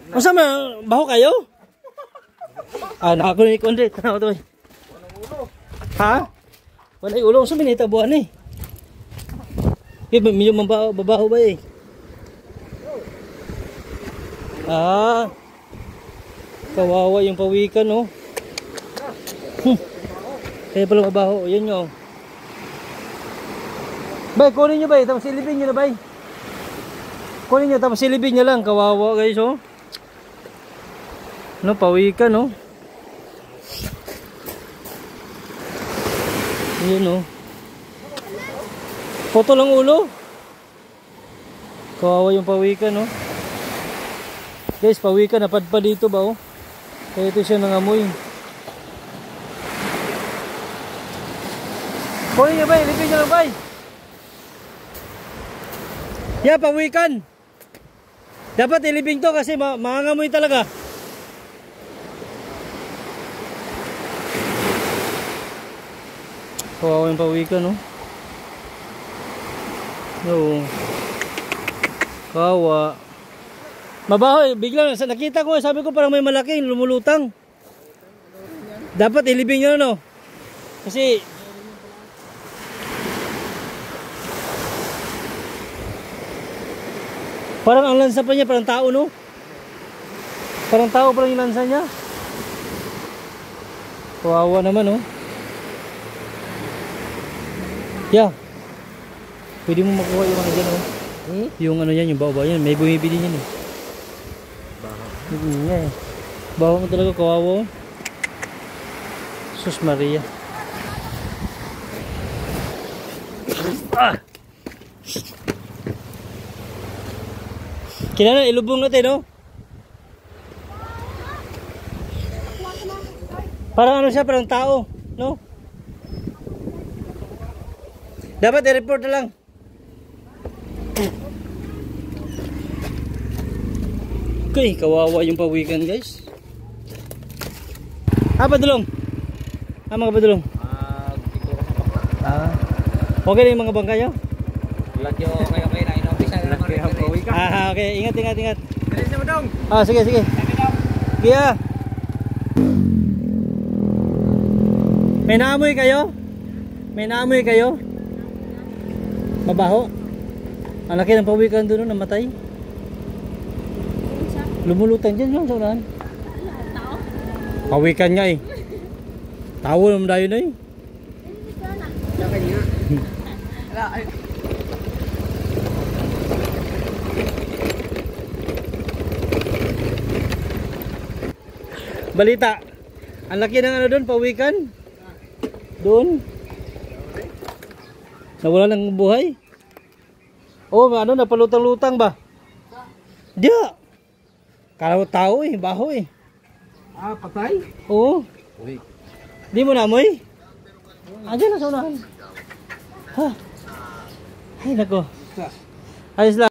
Masa baho kayo? Ah, nakakunik ko ulit. Ano to? Ha? Wala yung ulo. Saan binitabuhan eh? Medyo mabaho ba eh? Ah. Kawawa yung pawikan, no? Kaya pala mabaho. Yan nyo. Bay, kunin nyo bay. Tapos silipin nyo na bay. Kunin nyo. Tapos silipin nyo lang. Kawawa guys, oh. No, pawikan, no? Yan, no? Photo lang ulo. Kawawa yung pawikan, no? Guys, pawikan. Napadpa dito ba, oh? Kaya ito siya nangamoy. Kunin nyo bay. Silipin nyo lang bay. Yeah, pawikan. Dapat ilibing to kasi mangangamoy talaga. Kawawa yung pawikan, no? No. Kawawa. Mabaho eh. Biglang nakita ko, sabi ko parang may malaking lumulutang. Dapat ilibing nyo, no? Kasi parang ang lansa pa niya, parang tao, no? Parang tao parang yung lansa niya. Kawawa naman, no? Yeah. Pwede mo makuha yung ano dyan, no? Yung ano yan, yung bawa-bawa yan. May bumibili yan, eh. Baho. Baho mo talaga, kawawa. Sus Maria. Ah! Kailangan ilubong natin, no? Parang ano siya, parang tao, no? Dapat i-report na lang. Okay, kawawa yung pawikan, guys. Padulong. Mga padulong. Okay na yung mga bangka nyo? Okay na. Inopisa na naman. Okay. Ingat. Dalis na mo dong. Sige. Sige. May naamoy kayo? Mabaho? Ang laki ng pawikan doon, namatay. Lumulutang dyan yung saunahan. Pawikan nga eh. Tao naman dayo na eh. Balita. Ang laki ng ano doon, pawikan. Doon. Nawala ng buhay. Oh, ano, napalutang-lutang ba? Diya. Kala tao eh, baho eh. Patay? Oo. Di mo namoy? Diyan na sa unahan. Ha? Ay, nako. Ayos lang.